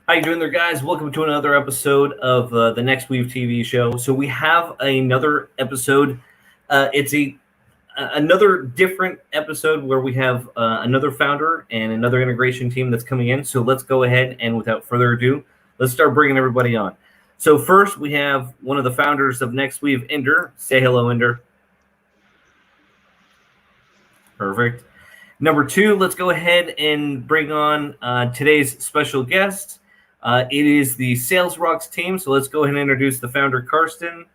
How you doing there, guys? Welcome to another episode of the Nexweave TV show. So we have another episode. It's another different episode where we have another founder and another integration team that's coming in. So let's go ahead and without further ado, let's start bringing everybody on. So first we have one of the founders of Nexweave, Inder. Say hello, Inder. Perfect. Number two, let's go ahead and bring on today's special guest. It is the Sales Rocks team, so let's go ahead and introduce the founder, Carsten,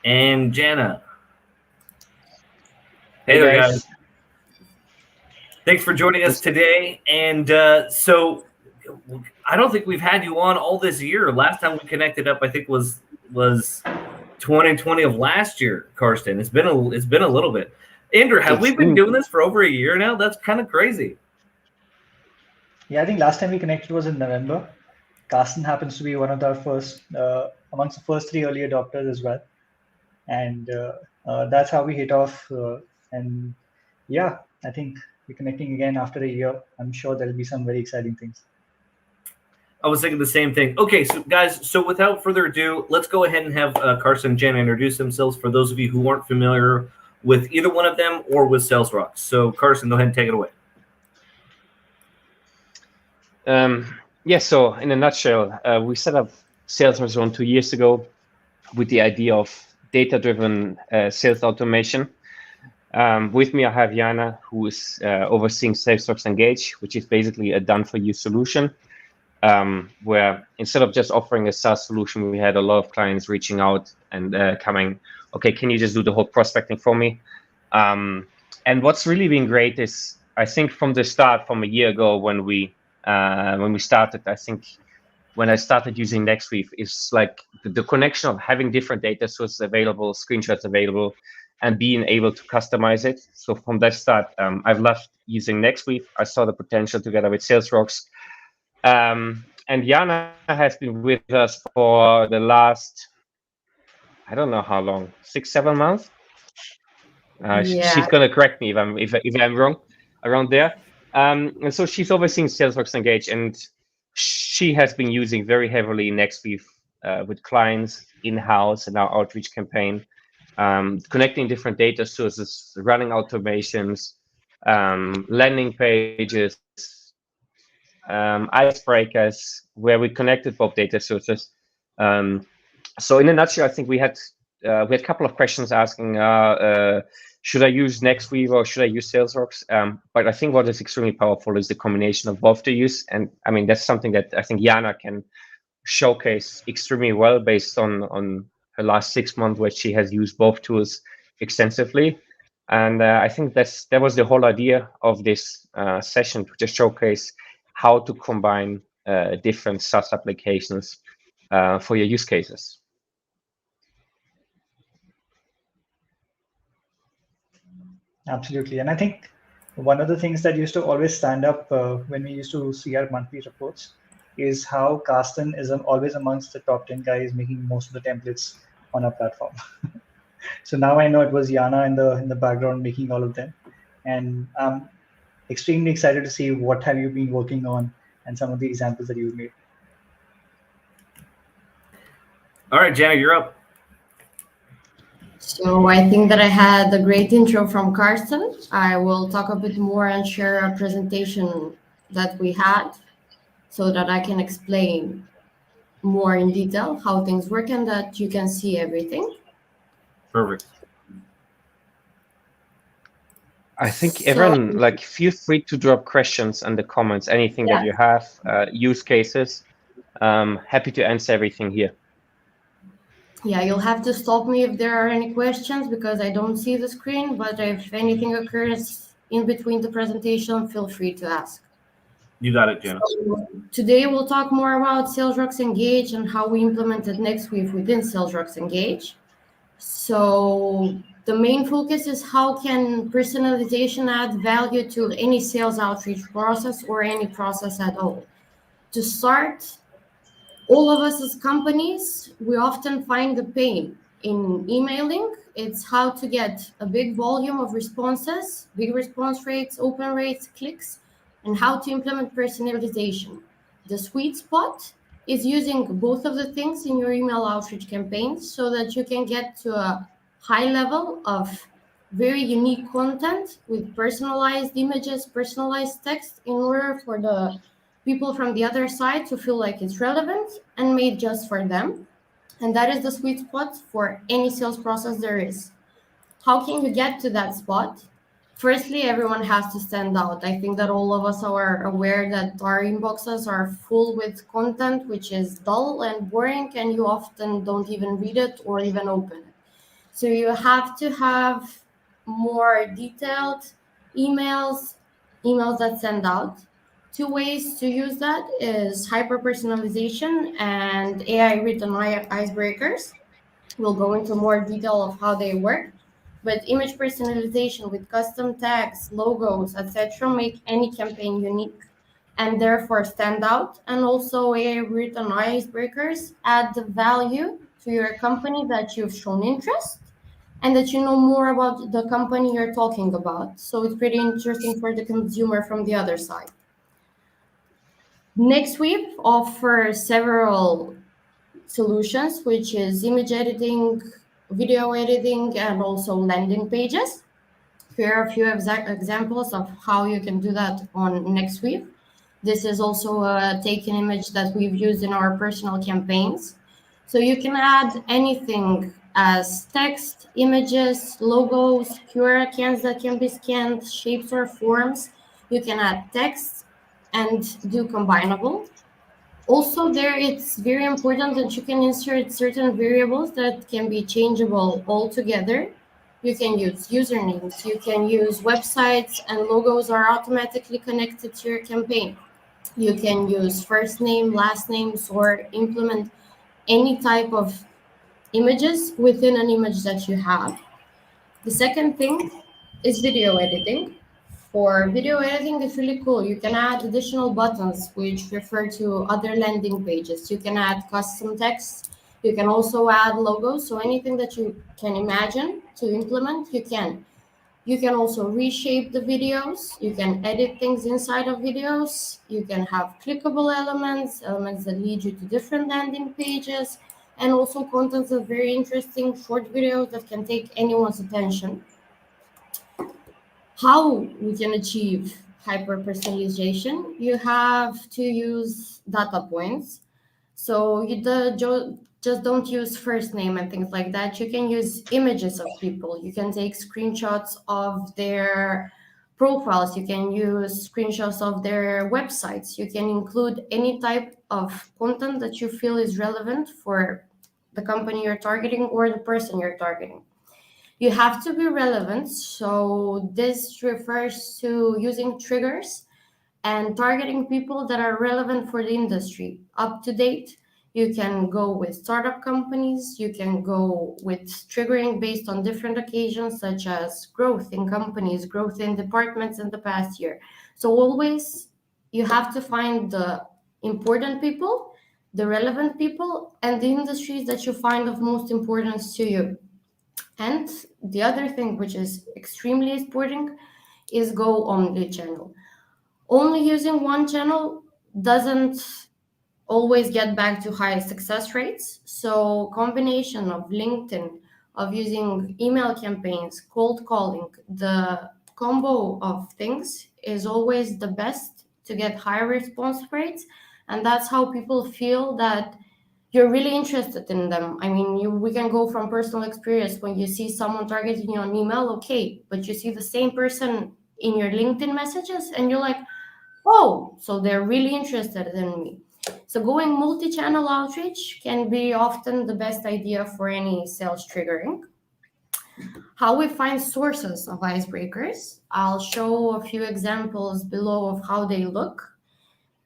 and Jana. Hey there, guys. Thanks for joining us today. And so I don't think we've had you on all this year. Last time we connected up, I think was 2020 of last year, Carsten. It's been a little bit. Inder, have we been doing this for over a year now? That's kind of crazy. Yeah, I think last time we connected was in November. Carsten happens to be one of our first, amongst the first 3 early adopters as well. And that's how we hit off. And yeah, I think we're connecting again after a year. I'm sure there'll be some very exciting things. I was thinking the same thing. Okay, so guys, so without further ado, let's go ahead and have Carsten and Jana introduce themselves for those of you who aren't familiar with either one of them or with Sales Rocks. So Carsten, go ahead and take it away. Yeah, so in a nutshell, we set up Sales Rocks around 2 years ago with the idea of data-driven sales automation. With me, I have Jana, who is overseeing Sales Rocks Engage, which is basically a done-for-you solution, where instead of just offering a SaaS solution, we had a lot of clients reaching out and coming, okay, can you just do the whole prospecting for me? And what's really been great is, I think from the start, from a year ago when we started, I think when I started using Nexweave, is like the connection of having different data sources available, screenshots available, and being able to customize it. So from that start, I've loved using Nexweave. I saw the potential together with Sales Rocks. And Jana has been with us for the last, I don't know how long, 6-7 months. She's gonna correct me if I'm wrong, around there. And so she's overseeing Sales Rocks Engage, and she has been using very heavily Nexweave with clients in-house in our outreach campaign, connecting different data sources, running automations, landing pages, icebreakers, where we connected both data sources. So in a nutshell, I think we had a couple of questions asking, should I use Nexweave or should I use Sales Rocks? But I think what is extremely powerful is the combination of both to use. And I mean, that's something that I think Jana can showcase extremely well based on her last 6 months, where she has used both tools extensively. And I think that was the whole idea of this session, to just showcase how to combine different SaaS applications for your use cases. Absolutely. And I think one of the things that used to always stand up when we used to see our monthly reports is how Carsten is always amongst the top 10 guys making most of the templates on our platform. So now I know it was Jana in the background making all of them. And I'm extremely excited to see what have you been working on and some of the examples that you've made. All right, Jana, you're up. So I think that I had a great intro from Carsten. I will talk a bit more and share a presentation that we had so that I can explain more in detail how things work and that you can see everything. Perfect. I think everyone, feel free to drop questions in the comments, anything that you have, use cases. Happy to answer everything here. Yeah, you'll have to stop me if there are any questions because I don't see the screen, but if anything occurs in between the presentation, feel free to ask. You got it, Jana. So today we'll talk more about Sales Rocks Engage and how we implemented Nexweave within Sales Rocks Engage. So the main focus is how can personalization add value to any sales outreach process or any process at all. To start, all of us as companies, we often find the pain in emailing. It's how to get a big volume of responses, big response rates, open rates, clicks, and how to implement personalization. The sweet spot is using both of the things in your email outreach campaigns so that you can get to a high level of very unique content with personalized images, personalized text, in order for the people from the other side to feel like it's relevant and made just for them. And that is the sweet spot for any sales process there is. How can you get to that spot? Firstly, everyone has to stand out. I think that all of us are aware that our inboxes are full with content which is dull and boring, and you often don't even read it or even open it. So you have to have more detailed emails that send out. Two ways to use that is hyper-personalization and AI written icebreakers. We'll go into more detail of how they work. But image personalization with custom tags, logos, etc., make any campaign unique and therefore stand out. And also AI written icebreakers add the value to your company that you've shown interest and that you know more about the company you're talking about. So it's pretty interesting for the consumer from the other side. Nexweave offers several solutions, which is image editing, video editing, and also landing pages. Here are a few examples of how you can do that on Nexweave. This is also a taken image that we've used in our personal campaigns. So you can add anything as text, images, logos, QR cans that can be scanned, shapes or forms. You can add text and do combinable. Also, there it's very important that you can insert certain variables that can be changeable altogether. You can use usernames, you can use websites, and logos are automatically connected to your campaign. You can use first name, last names, or implement any type of images within an image that you have. The second thing is video editing. For video editing, it's really cool. You can add additional buttons which refer to other landing pages. You can add custom text. You can also add logos. So anything that you can imagine to implement, you can. You can also reshape the videos. You can edit things inside of videos. You can have clickable elements that lead you to different landing pages, and also content that's very interesting, short videos that can take anyone's attention. How we can achieve hyper-personalization? You have to use data points. So you just don't use first name and things like that. You can use images of people. You can take screenshots of their profiles. You can use screenshots of their websites. You can include any type of content that you feel is relevant for the company you're targeting or the person you're targeting. You have to be relevant. So this refers to using triggers and targeting people that are relevant for the industry, up to date. You can go with startup companies. You can go with triggering based on different occasions, such as growth in companies, growth in departments in the past year. So always you have to find the important people, the relevant people, and the industries that you find of most importance to you. And the other thing, which is extremely important, is go omni-channel. Only using one channel doesn't always get back to high success rates. So combination of LinkedIn, of using email campaigns, cold calling, the combo of things is always the best to get higher response rates. And that's how people feel that you're really interested in them. I mean, we can go from personal experience. When you see someone targeting you on email, okay, but you see the same person in your LinkedIn messages and you're like, oh, so they're really interested in me. So going multi-channel outreach can be often the best idea for any sales triggering. How we find sources of icebreakers. I'll show a few examples below of how they look.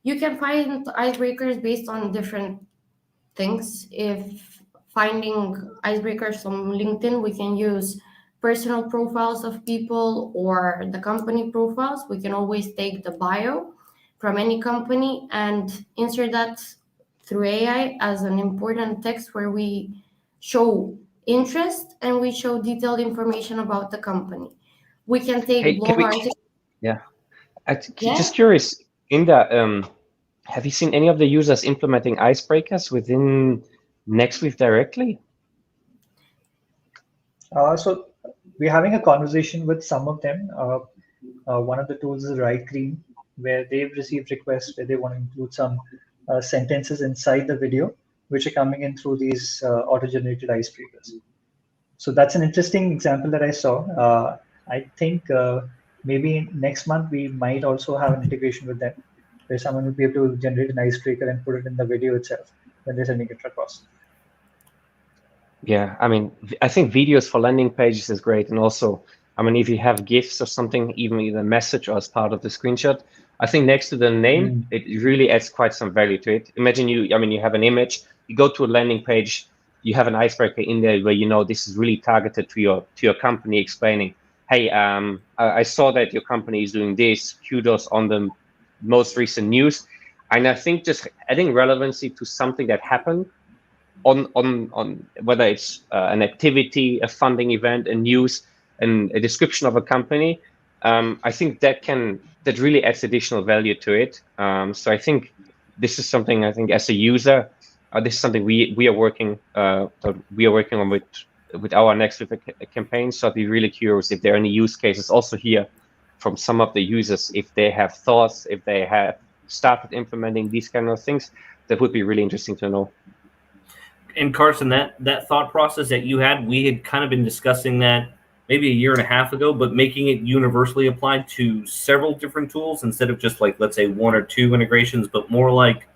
You can find icebreakers based on different things. If finding icebreakers from LinkedIn, we can use personal profiles of people or the company profiles. We can always take the bio from any company and insert that through AI as an important text where we show interest and we show detailed information about the company. We can take Hey, blog articles. yeah, Yeah. just curious in that have you seen any of the users implementing icebreakers within Nexweave directly? So we're having a conversation with some of them. One of the tools is Right Cream, where they've received requests where they want to include some sentences inside the video, which are coming in through these auto-generated icebreakers. So that's an interesting example that I saw. I think maybe next month we might also have an integration with them, where someone will be able to generate an icebreaker and put it in the video itself when they're sending it across. Yeah, I mean, I think videos for landing pages is great, and also, I mean, if you have GIFs or something, even a message or as part of the screenshot, I think next to the name, it really adds quite some value to it. Imagine you have an image, you go to a landing page, you have an icebreaker in there where you know this is really targeted to your company, explaining, hey, I saw that your company is doing this, kudos on the most recent news. And I think just adding relevancy to something that happened on whether it's an activity, a funding event, a news, and a description of a company, I think that really adds additional value to it. So I think this is something, I think as a user, this is something we are working on with our Nexweave campaign. So I'd be really curious if there are any use cases also here from some of the users, if they have thoughts, if they have started implementing these kind of things. That would be really interesting to know. And Carsten, that thought process that you had, we had kind of been discussing that maybe a year and a half ago, but making it universally applied to several different tools instead of just like, let's say, one or two integrations, but more like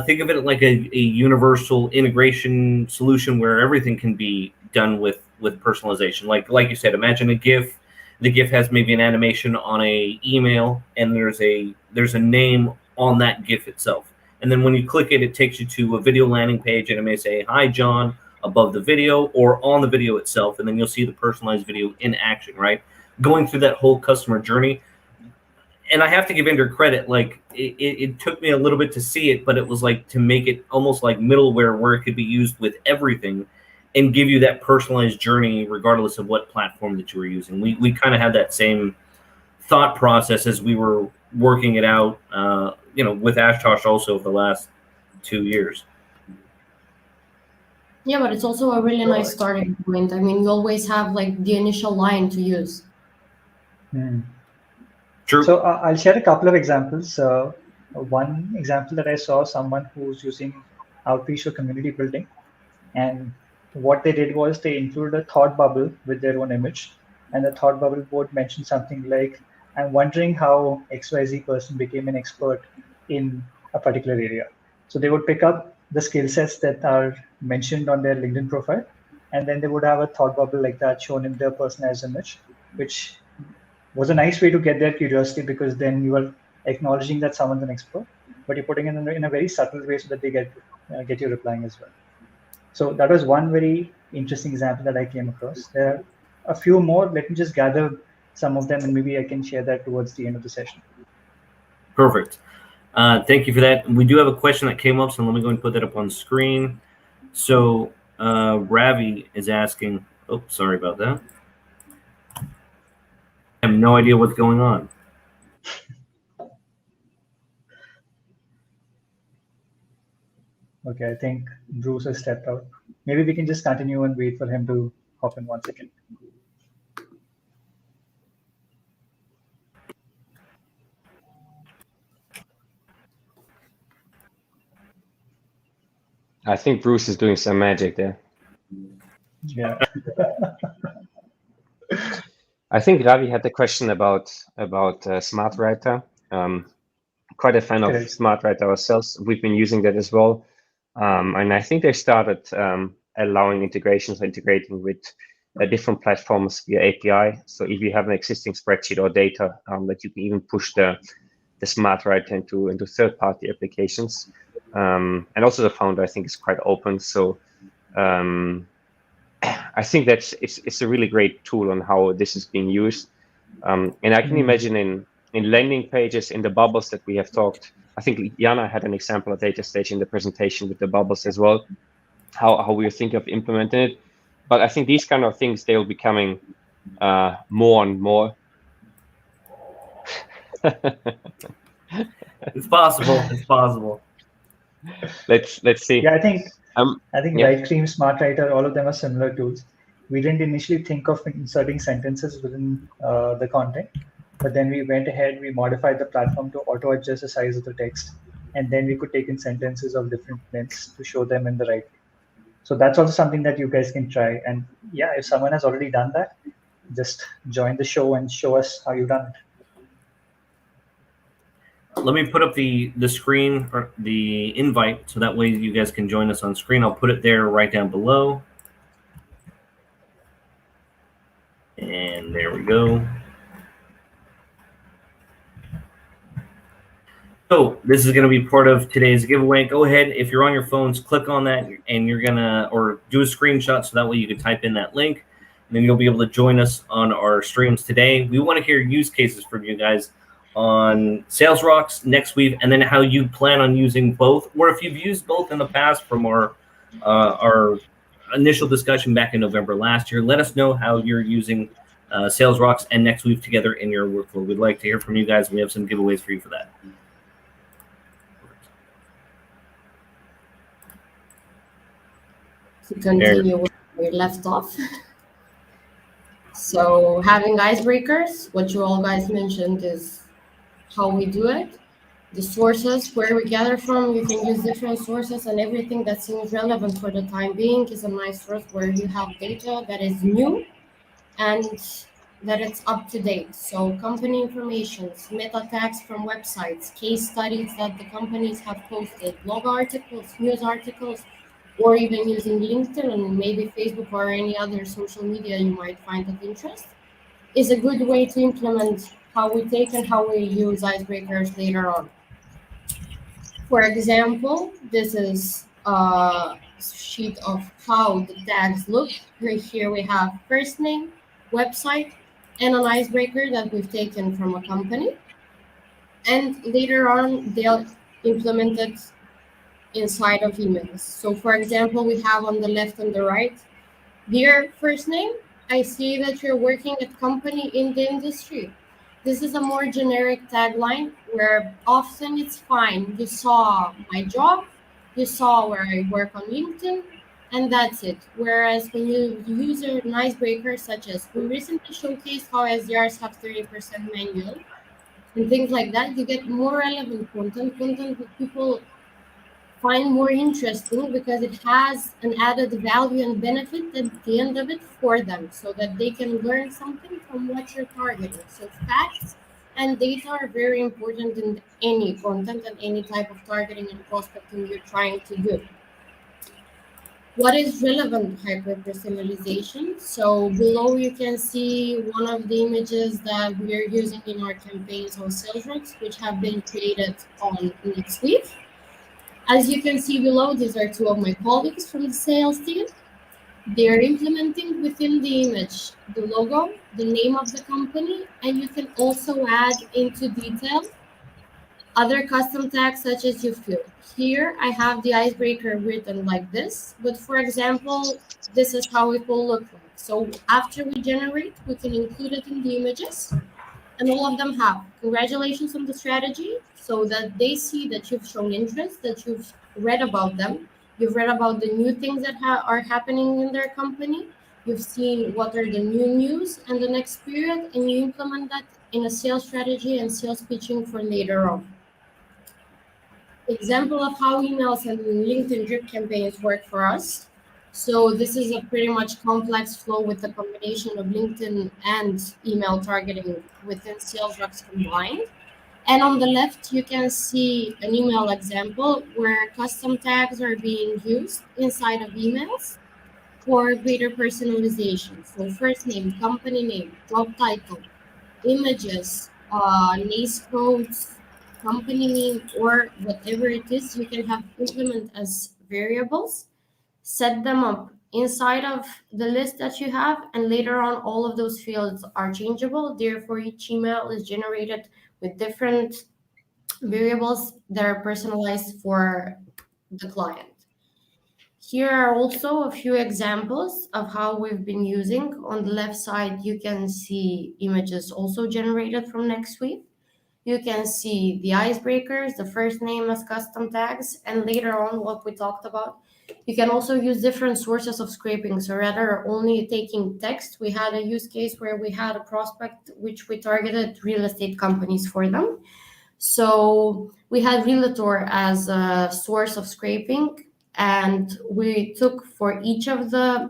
think of it like a universal integration solution where everything can be done with personalization. Like you said, imagine a GIF. The GIF has maybe an animation on a email, and there's a name on that GIF itself. And then when you click it, it takes you to a video landing page, and it may say, "Hi, John," above the video or on the video itself. And then you'll see the personalized video in action, right? Going through that whole customer journey. And I have to give Ender credit. Like it took me a little bit to see it, but it was like to make it almost like middleware where it could be used with everything and give you that personalized journey regardless of what platform that you were using. We kind of had that same thought process as we were working it out, with Ashtosh also for the last 2 years. Yeah, but it's also a really nice starting point. I mean, you always have like the initial line to use. True. So I'll share a couple of examples. One example that I saw, someone who's using outreach or community building, and what they did was they included a thought bubble with their own image, and the thought bubble would mention something like, "I'm wondering how XYZ person became an expert in a particular area." So they would pick up the skill sets that are mentioned on their LinkedIn profile, and then they would have a thought bubble like that shown in their personalized image, which was a nice way to get their curiosity, because then you are acknowledging that someone's an expert, but you're putting it in a very subtle way so that they get you replying as well. So that was one very interesting example that I came across. There are a few more. Let me just gather some of them, and maybe I can share that towards the end of the session. Perfect. Thank you for that. We do have a question that came up, so let me go and put that up on screen. So Ravi is asking, oh, sorry about that. I have no idea what's going on. Okay, I think Bruce has stepped out. Maybe we can just continue and wait for him to hop in 1 second. I think Bruce is doing some magic there. Yeah. I think Ravi had the question about SmartWriter. Quite a fan of SmartWriter ourselves. We've been using that as well. And I think they started allowing integrating with different platforms via API. So if you have an existing spreadsheet or data, that you can even push the SmartWriter into third-party applications. And also the founder, I think, is quite open. So I think it's a really great tool on how this is being used. And I can imagine in landing pages, in the bubbles that we have talked, I think Jana had an example at data stage in the presentation with the bubbles as well, how we think of implementing it. But I think these kind of things, they will be coming more and more. It's possible. It's possible. Let's see. Yeah, I think Yeah. Writecream, SmartWriter, all of them are similar tools. We didn't initially think of inserting sentences within the content, but then we went ahead, we modified the platform to auto adjust the size of the text, and then we could take in sentences of different lengths to show them in the right way. So that's also something that you guys can try. And yeah, if someone has already done that, just join the show and show us how you've done it. Let me put up the screen or the invite so that way you guys can join us on screen. I'll put it there right down below. And there we go. So this is going to be part of today's giveaway. Go ahead, if you're on your phones, click on that and you're going to, or do a screenshot so that way you can type in that link. And then you'll be able to join us on our streams today. We want to hear use cases from you guys on SalesRox, Nexweave, and then how you plan on using both, or if you've used both in the past from our initial discussion back in November last year. Let us know how you're using SalesRox and Nexweave together in your workflow. We'd like to hear from you guys. We have some giveaways for you for that. To continue where we left off. So having icebreakers, what you all guys mentioned is how we do it. The sources where we gather from, you can use different sources, and everything that seems relevant for the time being is a nice source where you have data that is new and that it's up to date. So company information, meta tags from websites, case studies that the companies have posted, blog articles, news articles, or even using LinkedIn and maybe Facebook or any other social media you might find of interest, is a good way to implement how we take and how we use icebreakers later on. For example, this is a sheet of how the tags look. Right here we have first name, website, and an icebreaker that we've taken from a company. And later on, they'll implement it inside of emails. So for example, we have on the left and the right, dear first name, I see that you're working at company in the industry. This is a more generic tagline where often it's fine. You saw my job, you saw where I work on LinkedIn, and that's it. Whereas when you use an icebreaker such as we recently showcased how SDRs have 30% manual and things like that, you get more relevant content that people find more interesting because it has an added value and benefit at the end of it for them so that they can learn something from what you're targeting. So facts and data are very important in any content and any type of targeting and prospecting you're trying to do. What is relevant hyper-personalization? So below you can see one of the images that we are using in our campaigns on SalesRox, which have been created on Nexweave. As you can see below, these are two of my colleagues from the sales team. They are implementing within the image the logo, the name of the company, and you can also add into detail other custom tags such as you feel. Here I have the icebreaker written like this, but for example, this is how it will look like. So after we generate, we can include it in the images. And all of them have congratulations on the strategy so that they see that you've shown interest, that you've read about them, you've read about the new things that are happening in their company, you've seen what are the new news and the next period, and you implement that in a sales strategy and sales pitching for later on. Example of how emails and LinkedIn drip campaigns work for us. So this is a pretty much complex flow with the combination of LinkedIn and email targeting within SalesRox combined. And on the left, you can see an email example where custom tags are being used inside of emails for greater personalization. So first name, company name, job title, images, NACE codes, company name, or whatever it is, you can have implement as variables, set them up inside of the list that you have, and later on all of those fields are changeable. Therefore, each email is generated with different variables that are personalized for the client. Here are also a few examples of how we've been using. On the left side, you can see images also generated from Nexweave. You can see the icebreakers, the first name as custom tags, and later on what we talked about. You can also use different sources of scraping. So rather only taking text, we had a use case where we had a prospect which we targeted real estate companies for them. So we had Realtor as a source of scraping, and we took for each of the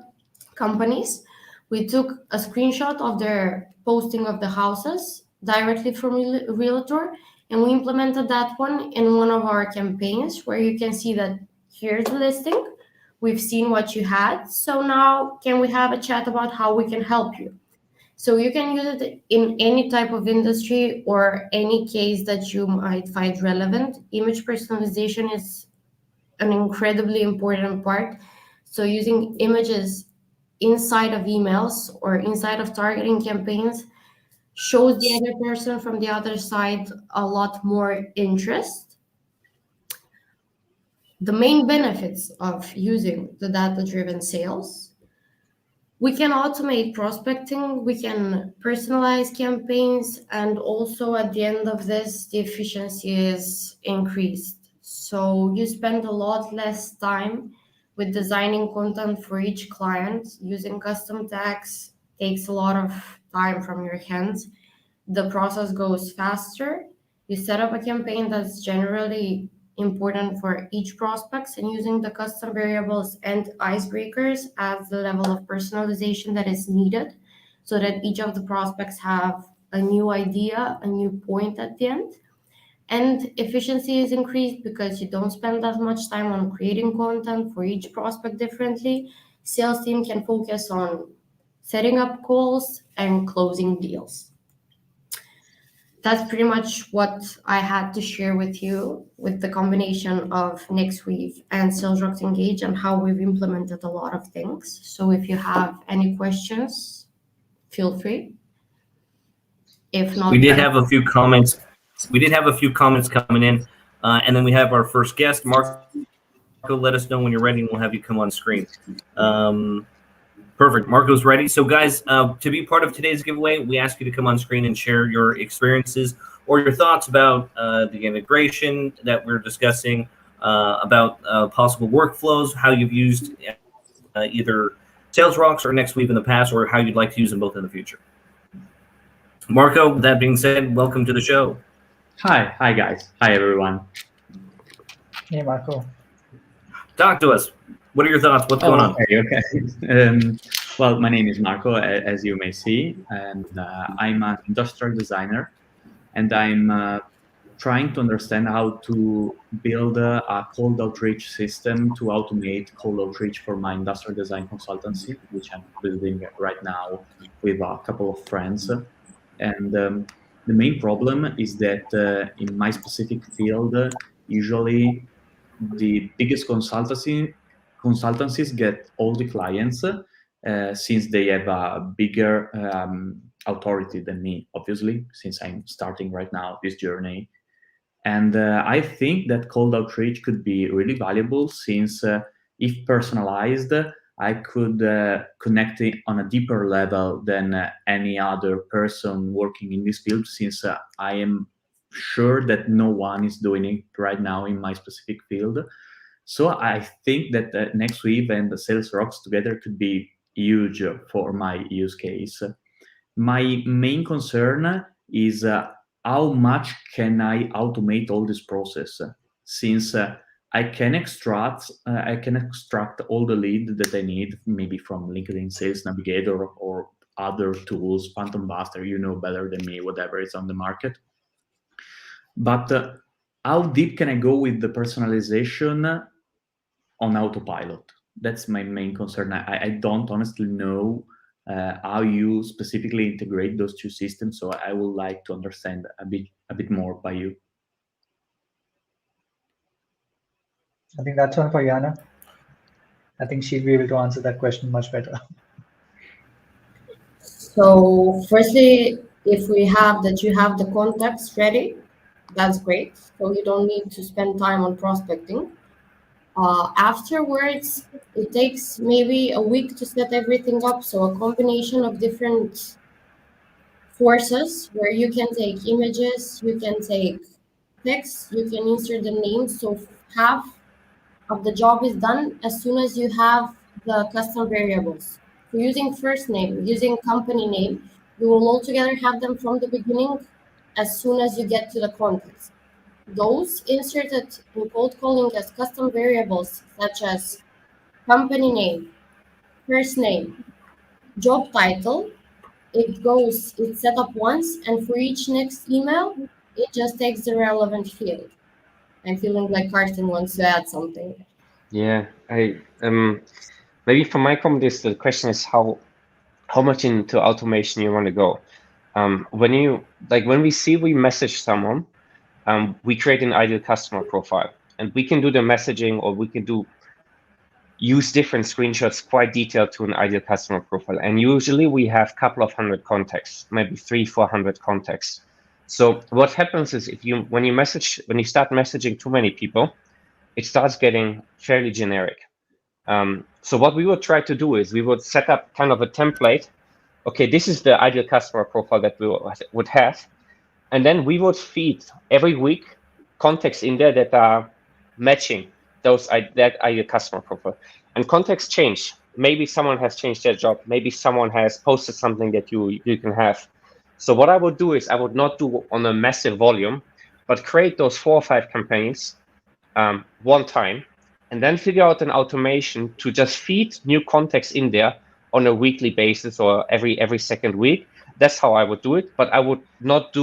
companies, we took a screenshot of their posting of the houses directly from Realtor, and we implemented that one in one of our campaigns where you can see that here's the listing. We've seen what you had. So now can we have a chat about how we can help you? So you can use it in any type of industry or any case that you might find relevant. Image personalization is an incredibly important part. So using images inside of emails or inside of targeting campaigns shows the other person from the other side a lot more interest. The main benefits of using the data-driven sales: we can automate prospecting, we can personalize campaigns, and also at the end of this, the efficiency is increased. So you spend a lot less time with designing content for each client. Using custom tags takes a lot of time from your hands. The process goes faster. You set up a campaign that's generally important for each prospect, and using the custom variables and icebreakers adds the level of personalization that is needed so that each of the prospects have a new idea, a new point at the end. And efficiency is increased because you don't spend that much time on creating content for each prospect differently. Sales team can focus on setting up calls and closing deals. That's pretty much what I had to share with you with the combination of Nexweave and SalesRox Engage and how we've implemented a lot of things. So if you have any questions, feel free. If not, we did have a few comments. We did have a few comments coming in, and then we have our first guest, Marco. Let us know when you're ready, and we'll have you come on screen. Perfect. Marco's ready. So, guys, to be part of today's giveaway, we ask you to come on screen and share your experiences or your thoughts about the integration that we're discussing, about possible workflows, how you've used either SalesRox or Nexweave in the past, or how you'd like to use them both in the future. Marco, with that being said, welcome to the show. Hi guys. Hi everyone. Hey, Marco. Talk to us. What are your thoughts? What's going on? Okay. Well, my name is Marco, as you may see, and I'm an industrial designer, and I'm trying to understand how to build a cold outreach system to automate cold outreach for my industrial design consultancy, which I'm building right now with a couple of friends. And the main problem is that in my specific field, usually the biggest consultancies get all the clients since they have a bigger authority than me, obviously, since I'm starting right now this journey. And I think that cold outreach could be really valuable since if personalized, I could connect it on a deeper level than any other person working in this field, since I am sure that no one is doing it right now in my specific field. So I think that Nexweave and the SalesRox together could be huge for my use case. My main concern is how much can I automate all this process, since I can extract all the lead that I need, maybe from LinkedIn Sales Navigator or other tools, Phantom Buster, you know better than me, whatever is on the market. But how deep can I go with the personalization on autopilot? That's my main concern. I don't honestly know how you specifically integrate those two systems, so I would like to understand a bit more by you. I think that's one for Jana. I think she'll be able to answer that question much better. So firstly, if we have that you have the contacts ready, that's great. So you don't need to spend time on prospecting. Afterwards, it takes maybe a week to set everything up. So a combination of different forces where you can take images, you can take text, you can insert the names. So half of the job is done as soon as you have the custom variables. So using first name, using company name, you will altogether have them from the beginning as soon as you get to the context. Those inserted in cold calling as custom variables, such as company name, first name, job title, it's set up once, and for each next email, it just takes the relevant field. I'm feeling like Carsten wants to add something. Yeah, I maybe for my companies, the question is how much into automation you want to go. When we message someone, we create an ideal customer profile, and we can do the messaging, or we can use different screenshots quite detailed to an ideal customer profile. And usually we have a couple of hundred contacts, maybe 300-400 contacts. So what happens is when you start messaging too many people, it starts getting fairly generic. So what we would try to do is we would set up kind of a template. Okay, this is the ideal customer profile that we would have. And then we would feed every week contacts in there that are matching that ideal customer profile. And contexts change. Maybe someone has changed their job. Maybe someone has posted something that you can have. So what I would do is I would not do on a massive volume, but create those 4 or 5 campaigns one time, and then figure out an automation to just feed new contacts in there on a weekly basis or every second week. That's how I would do it. But I would not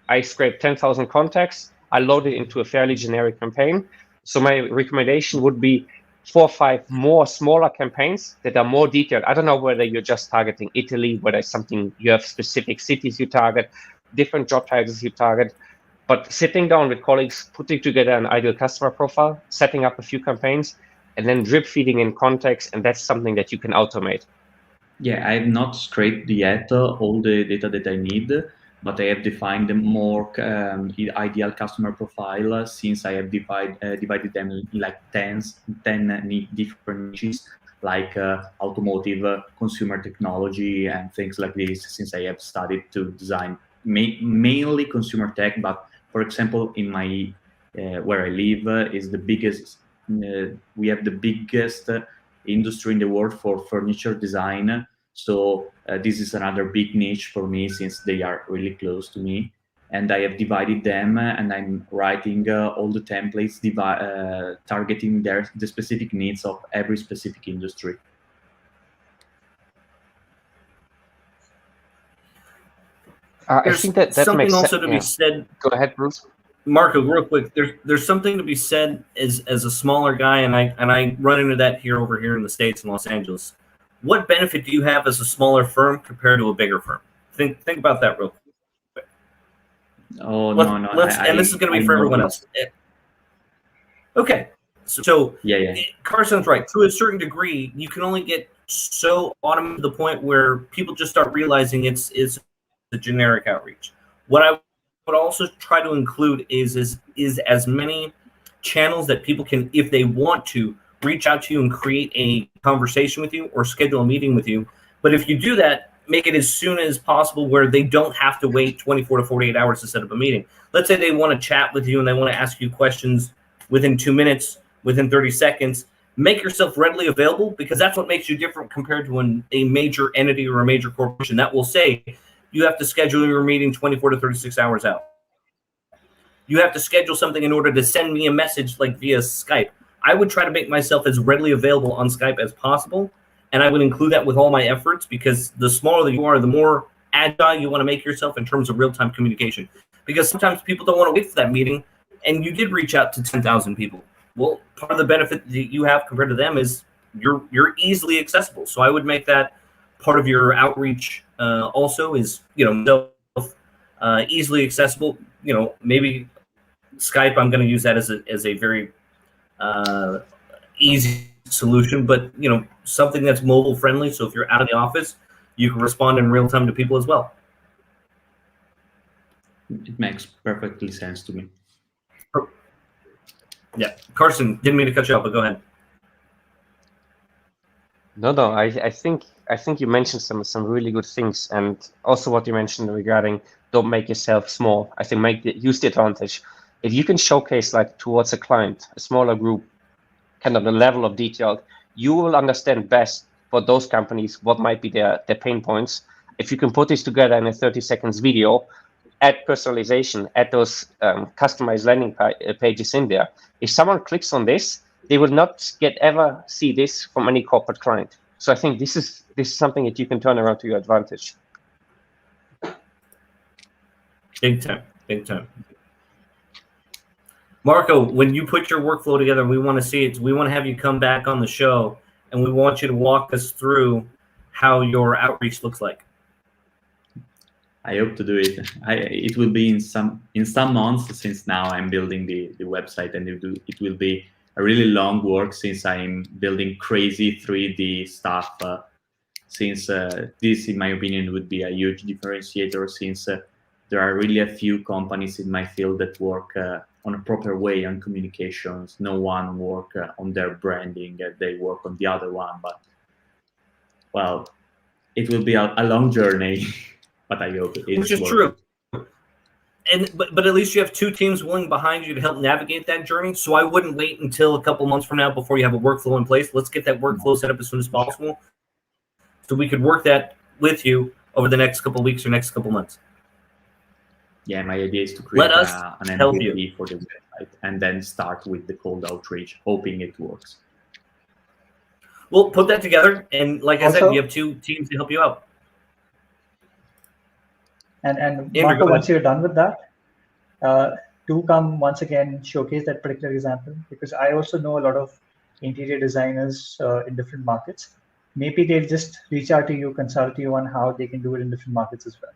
I scrape 10,000 contacts, I load it into a fairly generic campaign. So my recommendation would be 4 or 5 more smaller campaigns that are more detailed. I don't know whether you're just targeting Italy, whether it's something you have specific cities you target, different job titles you target. But sitting down with colleagues, putting together an ideal customer profile, setting up a few campaigns, and then drip feeding in context, and that's something that you can automate. Yeah, I have not scraped yet all the data that I need, but I have defined a more ideal customer profile since I have divided them in like 10 different niches, like automotive, consumer technology, and things like this, since I have studied to design mainly consumer tech. But for example, in my where I live is the biggest, we have the biggest industry in the world for furniture design. So this is another big niche for me since they are really close to me. And I have divided them and I'm writing all the templates targeting the specific needs of every specific industry. I think that something makes also sense. to be said. Go ahead, Bruce. Marco, real quick, there's something to be said as a smaller guy, and I run into that over here in the States in Los Angeles. What benefit do you have as a smaller firm compared to a bigger firm? Think about that real quick. Oh, no. And this is going to be for everyone else. Okay, so yeah, Carsten's right. To a certain degree, you can only get so automated to the point where people just start realizing it's a generic outreach. What I would also try to include is as many channels that people can, if they want to, reach out to you and create a conversation with you or schedule a meeting with you. But if you do that, make it as soon as possible where they don't have to wait 24 to 48 hours to set up a meeting. Let's say they want to chat with you and they want to ask you questions within 2 minutes, within 30 seconds. Make yourself readily available, because that's what makes you different compared to a major entity or a major corporation that will say you have to schedule your meeting 24 to 36 hours out. You have to schedule something in order to send me a message like via Skype. I would try to make myself as readily available on Skype as possible, and I would include that with all my efforts, because the smaller you are, the more agile you want to make yourself in terms of real-time communication. Because sometimes people don't want to wait for that meeting, and you did reach out to 10,000 people. Well, part of the benefit that you have compared to them is you're easily accessible. So I would make that part of your outreach also is, easily accessible. Maybe Skype, I'm going to use that as a very easy solution, but something that's mobile friendly. So if you're out of the office, you can respond in real time to people as well. It makes perfectly sense to me. Yeah, Carsten, didn't mean to cut you off, but go ahead. No, I think I think you mentioned some really good things, and also what you mentioned regarding don't make yourself small. I think use the advantage. If you can showcase like towards a client, a smaller group, kind of the level of detail, you will understand best for those companies what might be their pain points. If you can put this together in a 30 seconds video, add personalization, add those customized landing pages in there. If someone clicks on this, they will not ever see this from any corporate client. So I think this is something that you can turn around to your advantage. Big time, big time. Marco, when you put your workflow together, we want to see it. We want to have you come back on the show, and we want you to walk us through how your outreach looks like. I hope to do it. It will be in some months, since now I'm building the website, and it will be a really long work since I'm building crazy 3D stuff. Since this, in my opinion, would be a huge differentiator, since there are really a few companies in my field that work on a proper way on communications. No one work on their branding. They work on the other one, but well, it will be a long journey. But I hope it's which is true. But at least you have two teams willing behind you to help navigate that journey. So I wouldn't wait until a couple months from now before you have a workflow in place. Let's get that workflow set up as soon as possible, so we could work that with you over the next couple of weeks or next couple of months. Yeah, my idea is to create an MVP for the website and then start with the cold outreach, hoping it works. We'll put that together, and like I said, you have two teams to help you out. And Marco, once you're done with that, do come once again, showcase that particular example, because I also know a lot of interior designers in different markets. Maybe they'll just reach out to you, consult you on how they can do it in different markets as well.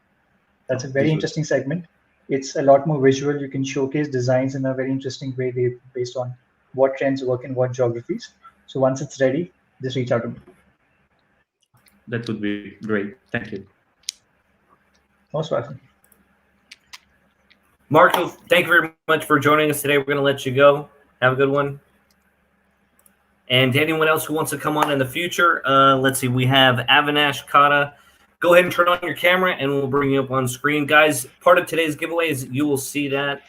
That's a very interesting segment. It's a lot more visual. You can showcase designs in a very interesting way based on what trends work in what geographies. So once it's ready, just reach out to me. That would be great. Thank you. Most welcome. Marco, thank you very much for joining us today. We're going to let you go. Have a good one. And to anyone else who wants to come on in the future, let's see. We have Avinash Kata. Go ahead and turn on your camera, and we'll bring you up on screen. Guys, part of today's giveaway is you will see that.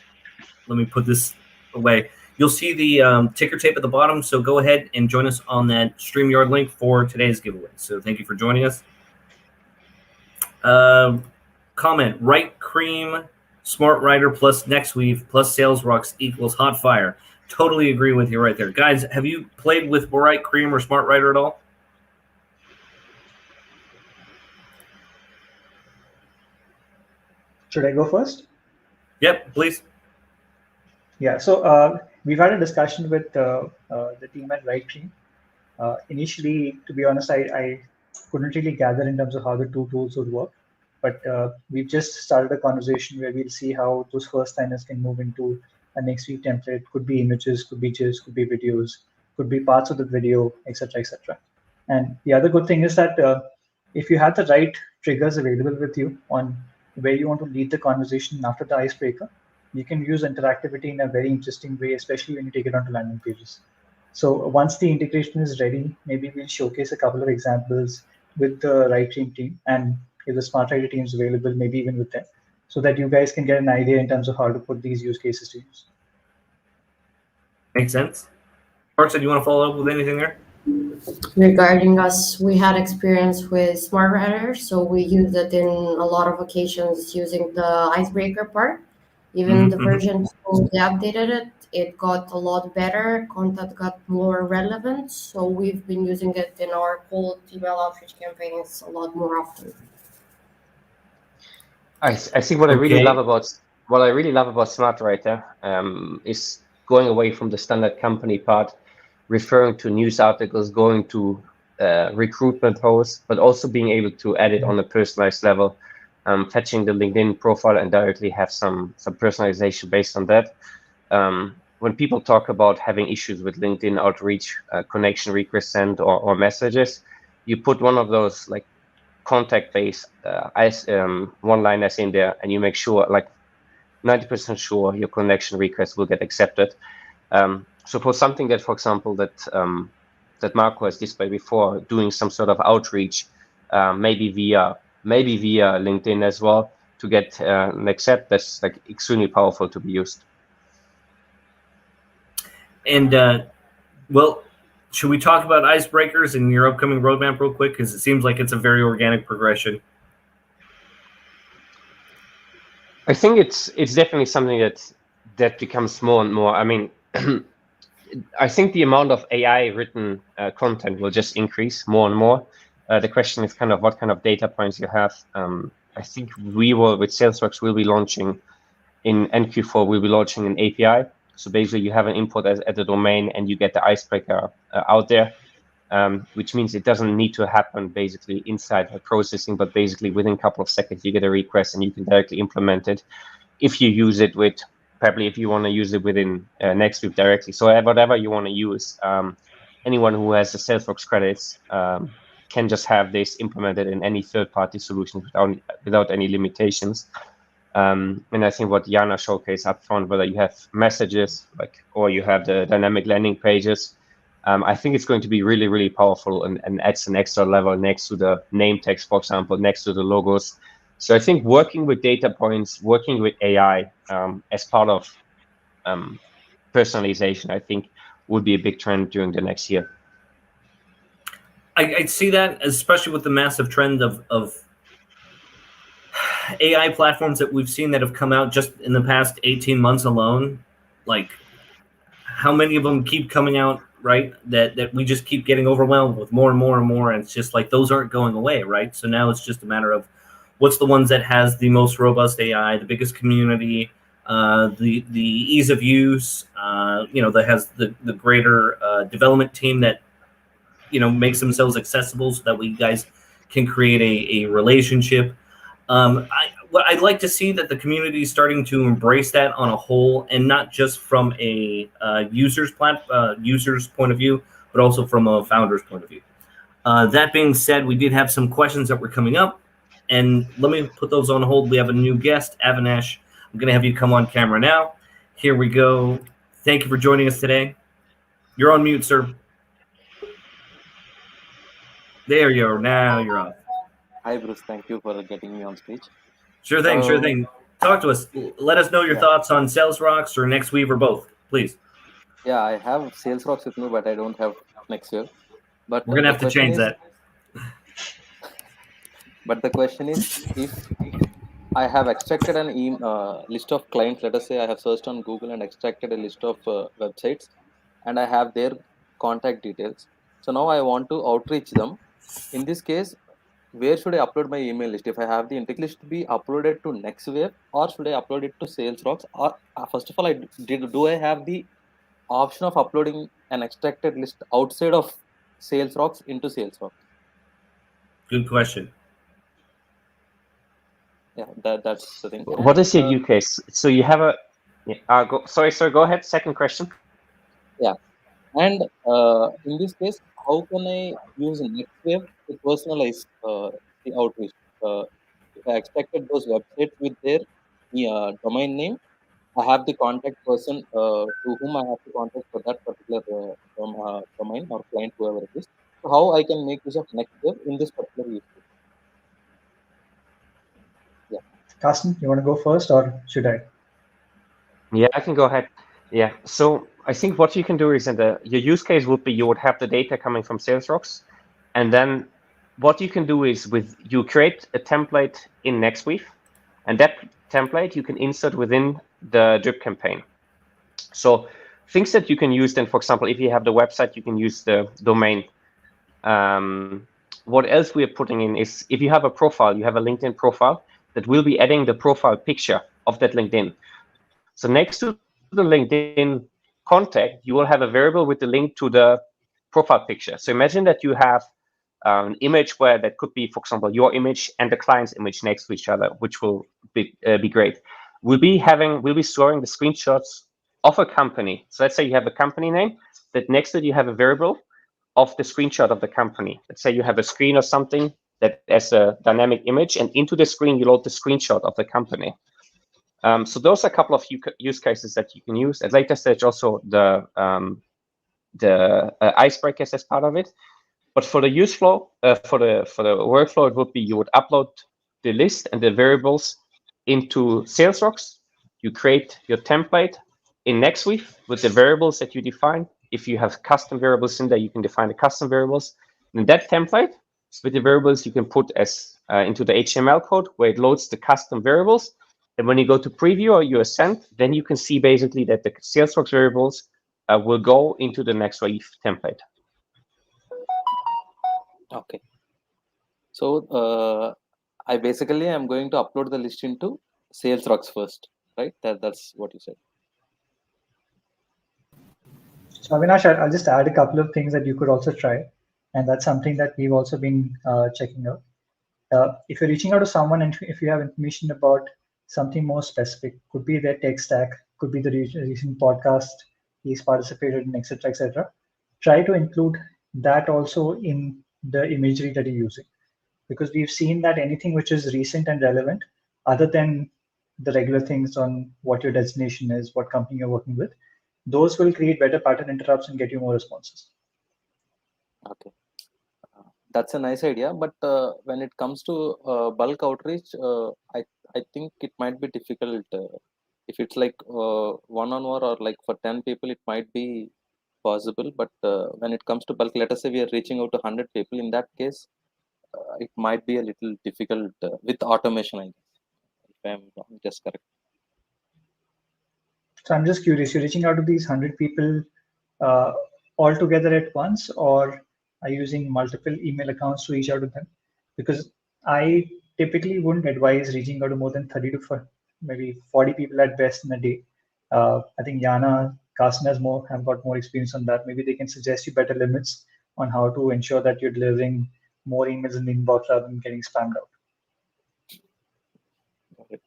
Let me put this away. You'll see the ticker tape at the bottom, so go ahead and join us on that StreamYard link for today's giveaway. So thank you for joining us. Comment, Right Cream, Smart Writer plus Nexweave plus SalesRux equals hot fire. Totally agree with you right there. Guys, have you played with Right Cream or Smart Writer at all? Should I go first? Yep, please. Yeah, so we've had a discussion with the team at Right Cream. Initially, to be honest, I couldn't really gather in terms of how the two tools would work. But we've just started a conversation where we'll see how those first timers can move into a Nexweave template. Could be images, could be GIFs, could be videos, could be parts of the video, etc., etc. And the other good thing is that if you have the right triggers available with you on where you want to lead the conversation after the icebreaker, you can use interactivity in a very interesting way, especially when you take it onto landing pages. So once the integration is ready, maybe we'll showcase a couple of examples with the Right Cream team, and if the Smart Writer team is available, maybe even with them, so that you guys can get an idea in terms of how to put these use cases to use. Makes sense. Carsten, do you want to follow up with anything there? Regarding us, we had experience with Smart Writer, so we used it in a lot of occasions using the icebreaker part. Even the version 2, they updated it. It got a lot better. Content got more relevant. So we've been using it in our cold email outreach campaigns a lot more often. I think what I really love about Smart Writer is going away from the standard company part, referring to news articles, going to recruitment posts, but also being able to edit on a personalized level, fetching the LinkedIn profile and directly have some personalization based on that. When people talk about having issues with LinkedIn outreach, connection request sent or messages, you put one of those like contact-based one-liners in there, and you make sure, like 90% sure, your connection request will get accepted. So for something that, for example, that Marco has displayed before, doing some sort of outreach maybe via LinkedIn as well to get an accept. That's like extremely powerful to be used. And well, should we talk about icebreakers and your upcoming roadmap real quick? Because it seems like it's a very organic progression. I think it's definitely something that becomes more and more. I mean, I think the amount of AI written content will just increase more and more. The question is kind of what kind of data points you have. I think we will, with SalesWorks, we'll be launching in NQ4, we'll be launching an API. So basically you have an input at the domain and you get the icebreaker out there, which means it doesn't need to happen basically inside the processing, but basically within a couple of seconds you get a request and you can directly implement it if you use it with, probably if you want to use it within Nexweave directly. So whatever you want to use, anyone who has the SalesWorks credits can just have this implemented in any third-party solution without any limitations. And I think what Jana showcased up front, whether you have messages or you have the dynamic landing pages, I think it's going to be really, really powerful and adds an extra level next to the name text, for example, next to the logos. So I think working with data points, working with AI as part of personalization, I think would be a big trend during the next year. I see that, especially with the massive trend of AI platforms that we've seen that have come out just in the past 18 months alone. Like, how many of them keep coming out, right? That we just keep getting overwhelmed with more and more and more. And it's just like those aren't going away, right? So now it's just a matter of what's the ones that has the most robust AI, the biggest community, the ease of use, that has the greater development team that makes themselves accessible so that we guys can create a relationship. I'd like to see that the community is starting to embrace that on a whole, and not just from a user's point of view, but also from a founder's point of view. That being said, we did have some questions that were coming up, and let me put those on hold. We have a new guest, Avinash. I'm going to have you come on camera now. Here we go. Thank you for joining us today. You're on mute, sir. There you are. Now you're on. Hi, Bruce. Thank you for getting me on stage. Sure thing, sure thing. Talk to us. Let us know your thoughts on SalesRocks or Nexweave or both, please. Yeah, I have SalesRocks with me, but I don't have Nexweave. But we're gonna have to change that. But the question is, if I have extracted an list of clients, let us say I have searched on Google and extracted a list of websites, and I have their contact details. So now I want to outreach them. In this case, where should I upload my email list? If I have the entity list to be uploaded to Nexweave, or should I upload it to SalesRocks? Or first of all, do I have the option of uploading an extracted list outside of SalesRocks into SalesRocks? Good question. Yeah, that's the thing. What is your use case? So you have a sorry, sir, go ahead. Second question. Yeah, and in this case, how can I use Nexweave to personalize the outreach? If I expected those websites with their domain name, I have the contact person to whom I have to contact for that particular domain or client, whoever it is. So how I can make use of Nexweave in this particular use case? Yeah. Carsten, you want to go first or should I? Yeah, I can go ahead. Yeah, so I think what you can do is your use case would be you would have the data coming from SalesRocks, and then what you can do is you create a template in Nexweave, and that template you can insert within the drip campaign. So things that you can use then, for example, if you have the website, you can use the domain. What else we are putting in is if you have a profile, you have a LinkedIn profile, that will be adding the profile picture of that LinkedIn. So next to the LinkedIn contact, you will have a variable with the link to the profile picture. So imagine that you have an image where that could be, for example, your image and the client's image next to each other, which will be great. We'll be storing the screenshots of a company. So let's say you have a company name, that next to it you have a variable of the screenshot of the company. Let's say you have a screen or something that has a dynamic image, and into the screen you load the screenshot of the company. So those are a couple of use cases that you can use. At later stage, also the icebreakers as part of it. But for the use flow, for the workflow, it would be you would upload the list and the variables into SalesRocks. You create your template in Nexweave with the variables that you define. If you have custom variables in there, you can define the custom variables. And that template with the variables you can put as into the HTML code where it loads the custom variables. And when you go to preview or you ascend, then you can see basically that the SalesRocks variables will go into the Nexweave template. Okay. So I basically am going to upload the list into SalesRocks first, right? That's what you said. So Avinash, I'll just add a couple of things that you could also try, and that's something that we've also been checking out. If you're reaching out to someone and if you have information about something more specific, could be their tech stack, could be the recent podcast he's participated in, etc., etc. Try to include that also in the imagery that you're using, because we've seen that anything which is recent and relevant, other than the regular things on what your destination is, what company you're working with, those will create better pattern interrupts and get you more responses. Okay. That's a nice idea, but when it comes to bulk outreach, I think it might be difficult. If it's like one-on-one or like for 10 people, it might be possible. But when it comes to bulk, let us say we are reaching out to 100 people. In that case, it might be a little difficult with automation, I guess. If I'm wrong, just correct. So I'm just curious, you're reaching out to these 100 people all together at once, or are you using multiple email accounts to reach out to them? Because I typically wouldn't advise reaching out to more than 30 to maybe 40 people at best in a day. I think Jana, Carsten have got more experience on that. Maybe they can suggest you better limits on how to ensure that you're delivering more emails in the inbox rather than getting spammed out. Okay.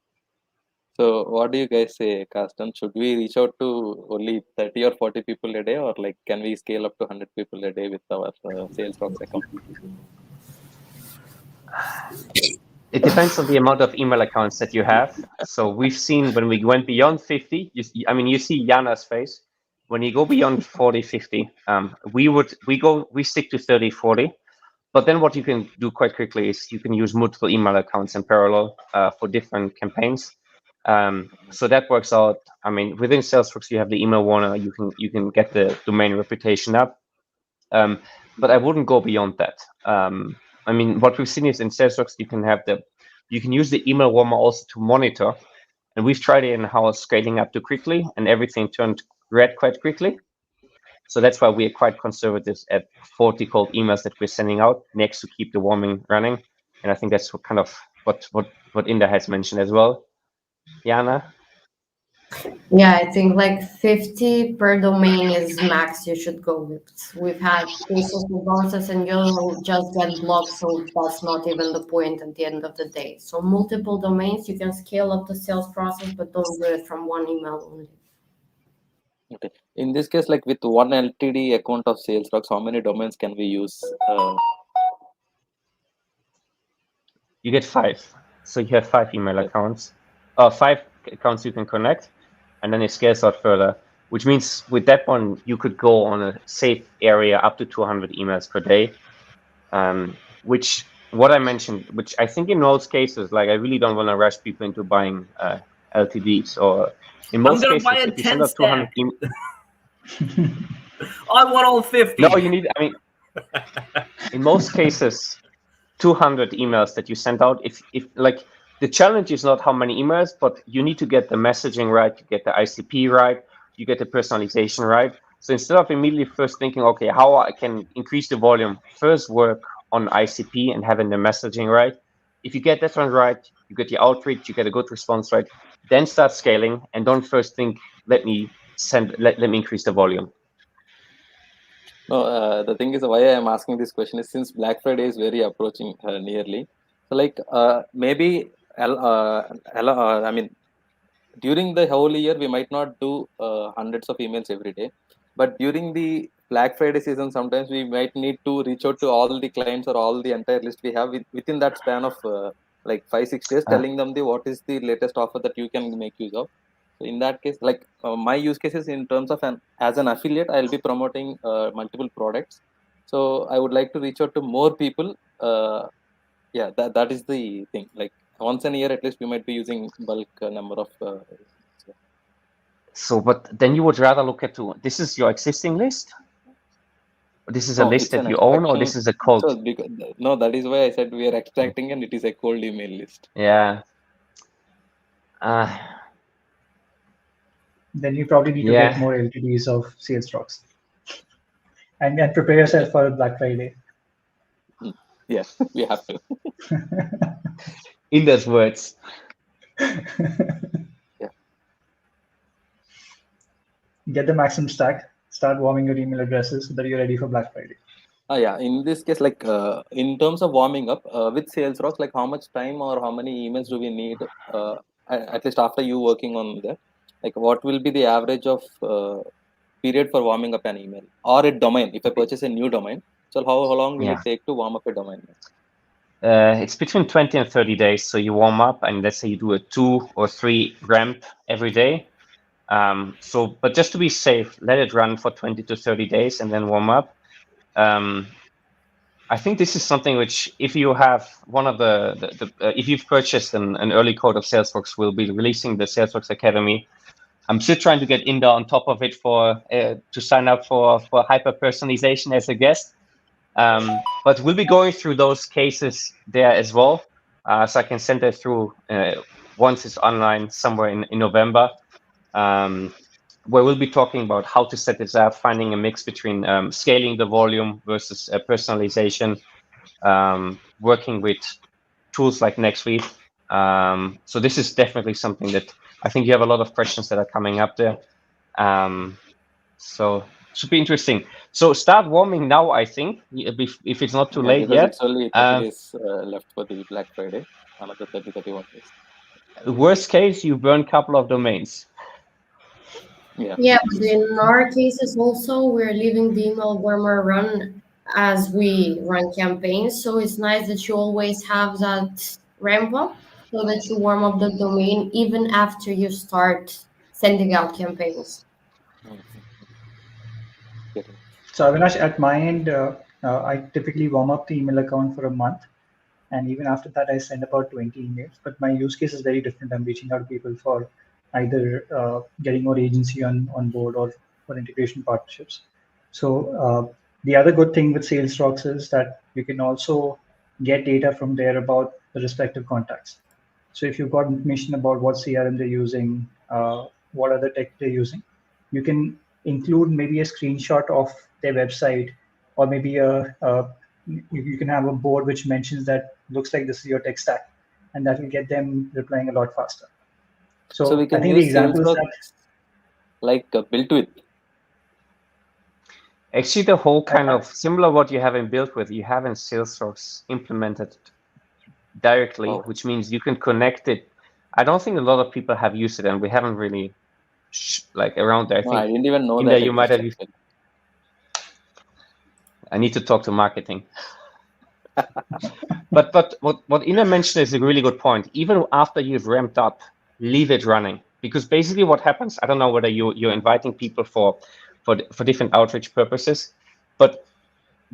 So what do you guys say, Carsten? Should we reach out to only 30 or 40 people a day, or like can we scale up to 100 people a day with our SalesRocks account? It depends on the amount of email accounts that you have. So we've seen when we went beyond 50, you see Jana's face. When you go beyond 40, 50, we stick to 30, 40. But then what you can do quite quickly is you can use multiple email accounts in parallel for different campaigns. So that works out. I mean, within Salesforce, you have the email warner. You can get the domain reputation up. But I wouldn't go beyond that. I mean, what we've seen is in Salesforce, you can use the email warmer also to monitor. And we've tried it in house scaling up too quickly, and everything turned red quite quickly. So that's why we are quite conservative at 40 cold emails that we're sending out next to keep the warming running. And I think that's what Inda has mentioned as well. Jana? Yeah, I think like 50 per domain is max you should go with. We've had cases with bounces and you'll just get blocked, so that's not even the point at the end of the day. So multiple domains, you can scale up the sales process, but don't do it from one email only. Okay. In this case, like with one LTD account of SalesRocks, how many domains can we use? You get 5. So you have 5 email accounts, 5 accounts you can connect, and then it scales out further, which means with that one, you could go on a safe area up to 200 emails per day, which what I mentioned, which I think in most cases, like I really don't want to rush people into buying LTDs, or in most cases, if you send out 200 emails, I want all 50. No, you need, I mean, in most cases, 200 emails that you send out, if like the challenge is not how many emails, but you need to get the messaging right, you get the ICP right, you get the personalization right. So instead of immediately first thinking, okay, how I can increase the volume, first work on ICP and having the messaging right. If you get that one right, you get the outreach, you get a good response right, then start scaling, and don't first think, let me increase the volume. No, the thing is why I am asking this question is since Black Friday is very approaching nearly. So like maybe I mean during the whole year we might not do hundreds of emails every day, but during the Black Friday season sometimes we might need to reach out to all the clients or all the entire list we have within that span of like 5-6 days, telling them what is the latest offer that you can make use of. So in that case, like my use cases in terms of as an affiliate, I'll be promoting multiple products. So I would like to reach out to more people. Yeah, that is the thing. Like once a year, at least, we might be using bulk number of. So, but then you would rather look at this is your existing list? Or this is a No, list it's that an you own, or extraction. this is a cold? So no, that is why I said we are extracting, and it is a cold email list. Yeah. Then you probably need to get more LTDs of sales rocks, and prepare yourself for Black Friday. Yeah, we have to. In those words. Yeah. Get the maximum stack. Start warming your email addresses so that you're ready for Black Friday. Yeah, in this case, like in terms of warming up with sales rocks, like how much time or how many emails do we need at least after you working on that? Like what will be the average of period for warming up an email or a domain? If I purchase a new domain, so how long will it take to warm up a domain? It's between 20 and 30 days. So you warm up, and let's say you do a 2 or 3 ramp every day. But just to be safe, let it run for 20 to 30 days and then warm up. I think this is something which, if you have one of if you've purchased an early code of Salesforce, we'll be releasing the Salesforce Academy. I'm still trying to get Inda on top of it to sign up for hyper personalization as a guest. But we'll be going through those cases there as well. So I can send that through once it's online somewhere in November, where we'll be talking about how to set this up, finding a mix between scaling the volume versus personalization, working with tools like Nexweave. So this is definitely something that I think you have a lot of questions that are coming up there. So it should be interesting. So start warming now, I think, if it's not too late yet. It's only 30 days left for the Black Friday, another 31 days. Worst case, you burn a couple of domains. Yeah, but in our cases also, we're leaving the email warmer run as we run campaigns. So it's nice that you always have that ramp up so that you warm up the domain even after you start sending out campaigns. So Avinash, at my end, I typically warm up the email account for a month. And even after that, I send about 20 emails. But my use case is very different. I'm reaching out to people for either getting more agency on board or for integration partnerships. So the other good thing with Sales Rocks is that you can also get data from there about the respective contacts. So if you've got information about what CRM they're using, what other tech they're using, you can include maybe a screenshot of their website, or maybe you can have a board which mentions that looks like this is your tech stack, and that will get them replying a lot faster. So we can I think use the example is that, like built with. Actually, the whole kind of similar what you have in built with, you have in Salesforce implemented directly, which means you can connect it. I don't think a lot of people have used it, and we haven't really around there. I didn't even know that you might have used. I need to talk to marketing. but what Ina mentioned is a really good point. Even after you've ramped up, leave it running, because basically what happens, I don't know whether you're inviting people for different outreach purposes, but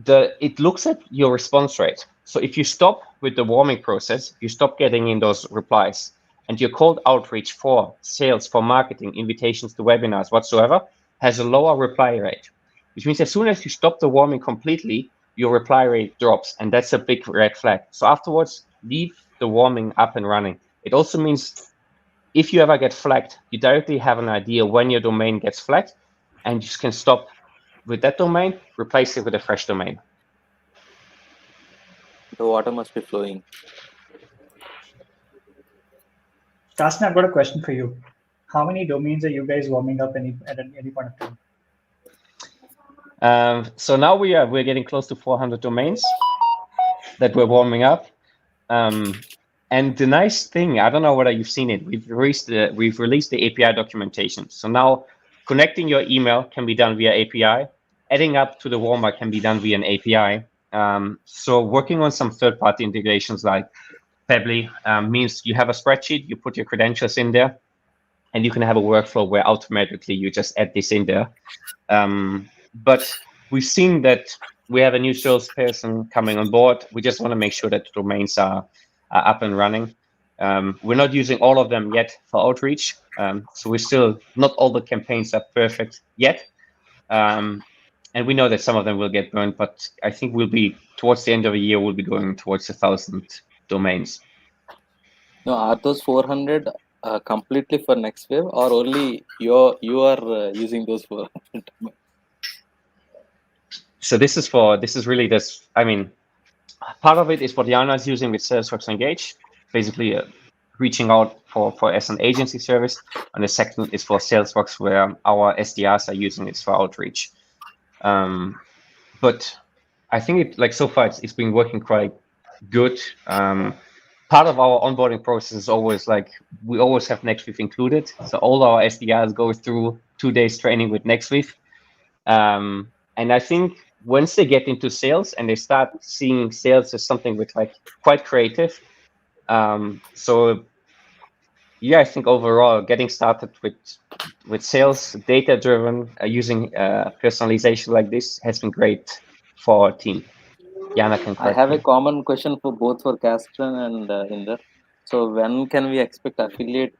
it looks at your response rate. So if you stop with the warming process, you stop getting in those replies, and your cold outreach for sales, for marketing, invitations to webinars, whatsoever, has a lower reply rate, which means as soon as you stop the warming completely, your reply rate drops, and that's a big red flag. So afterwards, leave the warming up and running. It also means if you ever get flagged, you directly have an idea when your domain gets flagged, and you can stop with that domain, replace it with a fresh domain. The water must be flowing. Carsten, I've got a question for you. How many domains are you guys warming up at any point of time? So now we're getting close to 400 domains that we're warming up. And the nice thing, I don't know whether you've seen it, we've released the API documentation. So now connecting your email can be done via API. Adding up to the warmer can be done via an API. So working on some third-party integrations like Pebbly means you have a spreadsheet, you put your credentials in there, and you can have a workflow where automatically you just add this in there. But we've seen that we have a new salesperson coming on board. We just want to make sure that the domains are up and running. We're not using all of them yet for outreach. So we're still, not all the campaigns are perfect yet. And we know that some of them will get burned, but I think we'll be, towards the end of the year, we'll be going towards 1,000 domains. No, are those 400 completely for Nexweave, or only you are using those 400? So this is really this. I mean, part of it is what Jana is using with Salesforce Engage, basically reaching out for as an agency service, and the second is for Salesforce, where our SDRs are using it for outreach. But I think so far it's been working quite good. Part of our onboarding process is always we always have Nexweave included, so all our SDRs go through 2 days training with Nexweave, and I think once they get into sales and they start seeing sales as something with quite creative, so yeah, I think overall getting started with sales, data driven, using personalization like this has been great for our team. Jana can correct I have me. a common question for both for Carsten and Inder. So when can we expect affiliate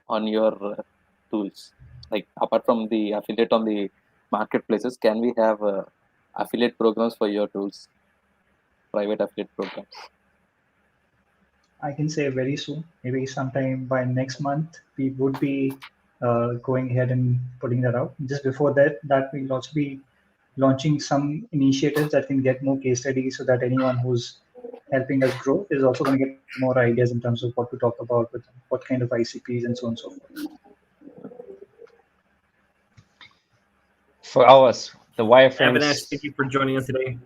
on your tools? Like apart from the affiliate on the marketplaces, can we have affiliate programs for your tools? Private affiliate programs. I can say very soon, maybe sometime by next month, we would be going ahead and putting that out. Just before that we'll also be launching some initiatives that can get more case studies, so that anyone who's helping us grow is also going to get more ideas in terms of what to talk about, with what kind of ICPs and so on and so forth. For ours, the wireframes. Avinash, thank you for joining us today.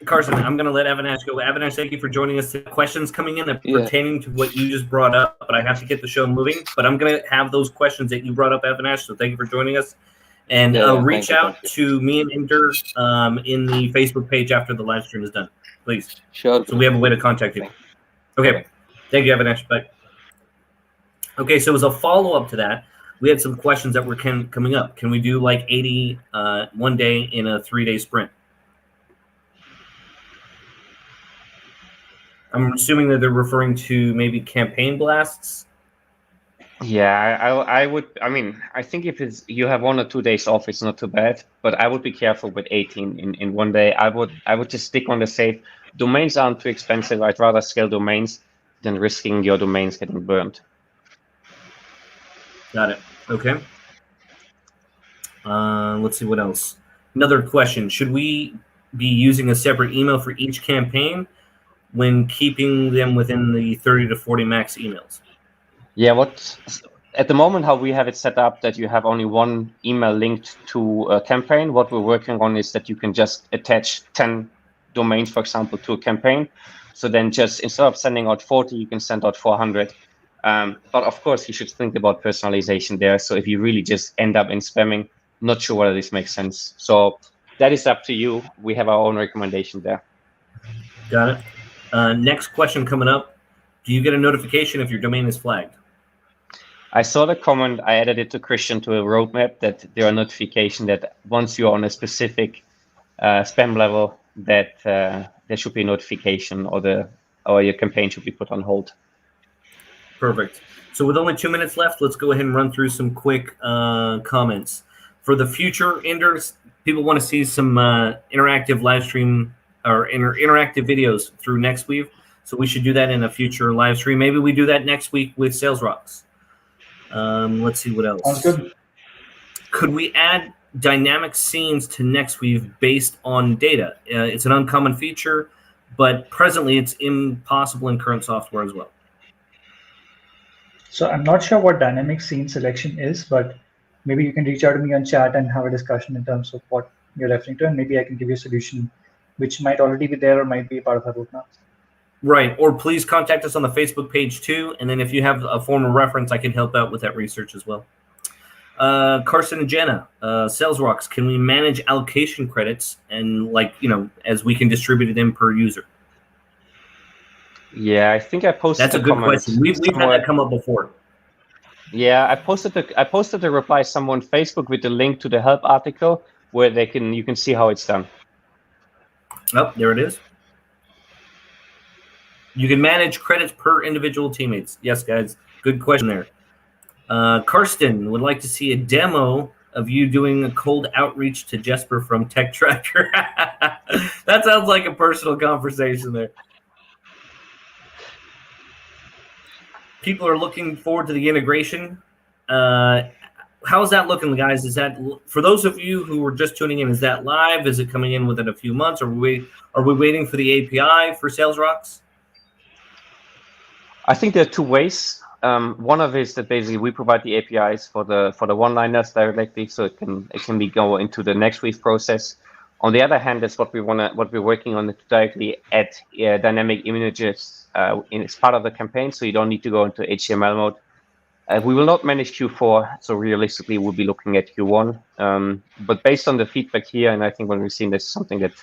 Carsten, I'm going to let Avinash go. Avinash, thank you for joining us. Questions coming in that pertaining to what you just brought up, but I have to get the show moving. But I'm going to have those questions that you brought up, Avinash, so thank you for joining us. And reach out to me and Inder in the Facebook page after the live stream is done, please. Sure. So we have a way to contact you. Okay. Thank you, Avinash. Bye. Okay, so as a follow-up to that, we had some questions that were coming up. Can we do 80 one day in a 3-day sprint? I'm assuming that they're referring to maybe campaign blasts. Yeah, I would. I mean, I think if you have 1 or 2 days off, it's not too bad. But I would be careful with 18 in one day. I would just stick on the safe. Domains aren't too expensive. I'd rather scale domains than risking your domains getting burned. Got it. Okay. Let's see what else. Another question: should we be using a separate email for each campaign when keeping them within the 30 to 40 max emails? Yeah, at the moment, how we have it set up, that you have only one email linked to a campaign. What we're working on is that you can just attach 10 domains, for example, to a campaign. So then just instead of sending out 40, you can send out 400. But of course, you should think about personalization there. So if you really just end up in spamming, not sure whether this makes sense. So that is up to you. We have our own recommendation there. Got it. Next question coming up. Do you get a notification if your domain is flagged? I saw the comment. I added it to Christian to a roadmap that there are notifications that once you're on a specific spam level, that there should be a notification, or your campaign should be put on hold. Perfect. So with only 2 minutes left, let's go ahead and run through some quick comments. For the future, Inders, people want to see some interactive live stream or interactive videos through Nexweave. So we should do that in a future live stream. Maybe we do that next week with Sales Rocks. Let's see what else. Sounds good. Could we add dynamic scenes to Nexweave based on data? It's an uncommon feature, but presently it's impossible in current software as well. So I'm not sure what dynamic scene selection is, but maybe you can reach out to me on chat and have a discussion in terms of what you're referring to, and maybe I can give you a solution which might already be there or might be part of our roadmap. Right. Or please contact us on the Facebook page too. And then if you have a form of reference, I can help out with that research as well. Carsten and Jana, Sales Rocks, can we manage allocation credits and as we can distribute them per user? Yeah, I think I posted. That's a good question. We've had that come up before. Yeah, I posted the reply somewhere on Facebook with the link to the help article where you can see how it's done. Oh, there it is. You can manage credits per individual teammates. Yes, guys, good question there. Carsten would like to see a demo of you doing a cold outreach to Jesper from Tech Tracker. That sounds like a personal conversation there. People are looking forward to the integration. How's that looking, guys? Is that, for those of you who are just tuning in, is that live? Is it coming in within a few months? Are we waiting for the API for SalesRocks? I think there are two ways. One of it is that basically we provide the APIs for the one-liners directly, so it can be go into the Nexweave process. On the other hand, that's what we're working on to directly add dynamic images as part of the campaign, so you don't need to go into HTML mode. We will not manage Q4, so realistically we'll be looking at Q1. But based on the feedback here, and I think when we've seen this, something that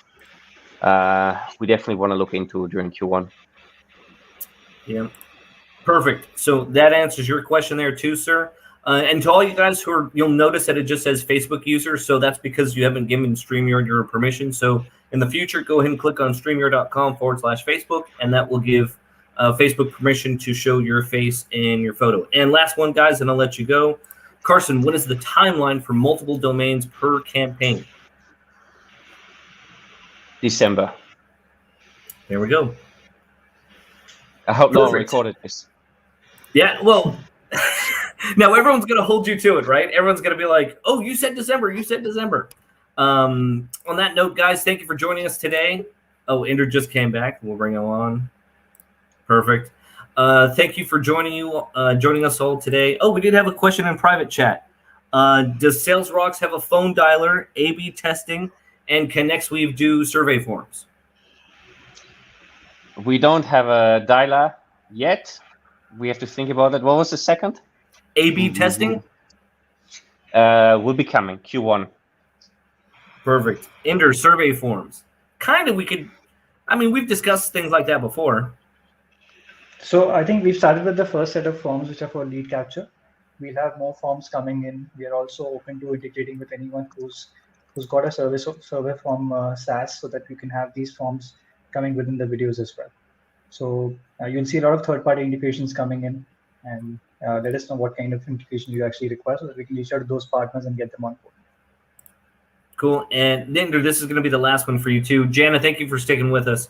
we definitely want to look into during Q1. Yeah. Perfect. So that answers your question there too, sir. And to all you guys who are, you'll notice that it just says Facebook user. So that's because you haven't given StreamYard your permission. So in the future, go ahead and click on StreamYard.com/Facebook, and that will give Facebook permission to show your face and your photo. And last one, guys, and I'll let you go. Carsten, what is the timeline for multiple domains per campaign? December. There we go. I hope no one Perfect. recorded this. Yeah, well, now everyone's going to hold you to it, right? Everyone's going to be like, oh, you said December. You said December. On that note, guys, thank you for joining us today. Oh, Inder just came back. We'll bring him on. Perfect. Thank you for joining us all today. Oh, we did have a question in private chat. Does SalesRocks have a phone dialer, A/B testing, and can Nexweave do survey forms? We don't have a dialer yet. We have to think about it. What was the second? A/B testing? Will be coming, Q1. Perfect. Inder, survey forms. We've discussed things like that before. So I think we've started with the first set of forms, which are for lead capture. We'll have more forms coming in. We are also open to integrating with anyone who's got a survey form SaaS, so that we can have these forms coming within the videos as well. So you'll see a lot of third-party integrations coming in, and let us know what kind of integration you actually require, so that we can reach out to those partners and get them on board. Cool. And Inder, this is going to be the last one for you too. Jana, thank you for sticking with us.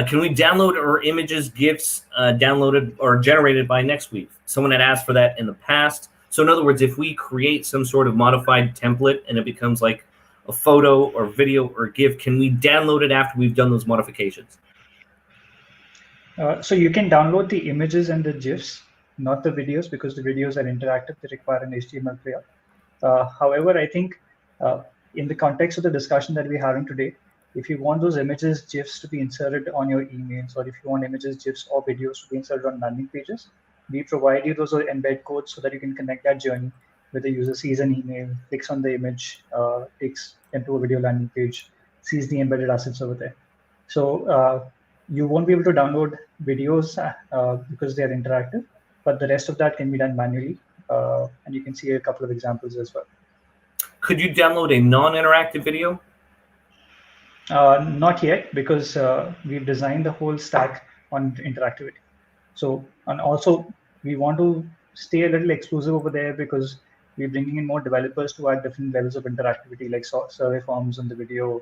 Can we download our images, GIFs downloaded or generated by Nexweave? Someone had asked for that in the past. So in other words, if we create some sort of modified template and it becomes like a photo or video or GIF, can we download it after we've done those modifications? So you can download the images and the GIFs, not the videos, because the videos are interactive. They require an HTML player. However, I think in the context of the discussion that we're having today, if you want those images, GIFs to be inserted on your emails, or if you want images, GIFs, or videos to be inserted on landing pages, we provide you those embed codes so that you can connect that journey where the user sees an email, clicks on the image, takes into a video landing page, sees the embedded assets over there. So you won't be able to download videos because they are interactive, but the rest of that can be done manually. And you can see a couple of examples as well. Could you download a non-interactive video? Not yet, because we've designed the whole stack on interactivity. So, and also we want to stay a little exclusive over there, because we're bringing in more developers to add different levels of interactivity, like survey forms in the video,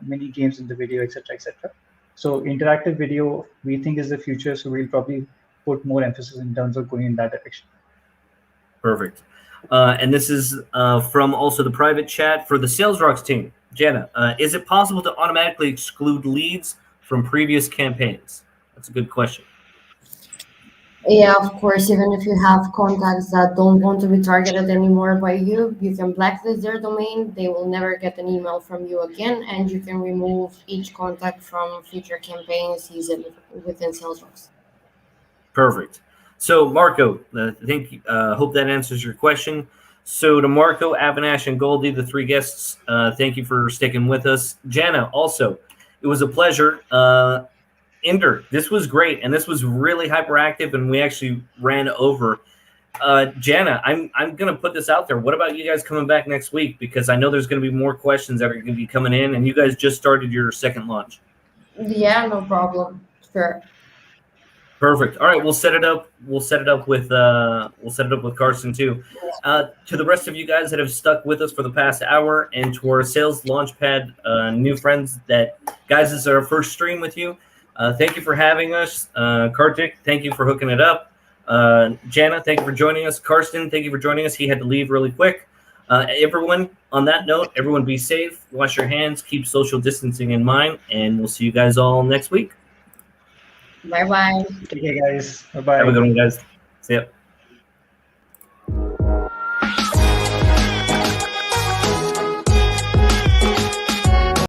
mini games in the video, etc., etc. So interactive video, we think, is the future. So we'll probably put more emphasis in terms of going in that direction. Perfect. And this is from also the private chat for the SalesRocks team. Jana, is it possible to automatically exclude leads from previous campaigns? That's a good question. Yeah, of course. Even if you have contacts that don't want to be targeted anymore by you, you can blacklist their domain. They will never get an email from you again, and you can remove each contact from future campaigns easily within SalesRocks. Perfect. So Marco, hope that answers your question. So to Marco, Avinash, and Goldie, the three guests, thank you for sticking with us. Jana, also, it was a pleasure. Inder, this was great, and this was really hyperactive, and we actually ran over. Jana, I'm gonna put this out there. What about you guys coming back next week? Because I know there's gonna be more questions that are gonna be coming in, and you guys just started your second launch. Yeah, no problem. Sure. Perfect. All right, we'll set it up. We'll set it up with Carsten too. To the rest of you guys that have stuck with us for the past hour, and to our sales launchpad new friends, guys, this is our first stream with you. Thank you for having us. Kartik, thank you for hooking it up. Jana, thank you for joining us. Carsten, thank you for joining us. He had to leave really quick. Everyone, on that note, everyone be safe. Wash your hands. Keep social distancing in mind, and we'll see you guys all next week. Bye-bye. Take care, guys. Bye-bye. Have a good one, guys. See ya.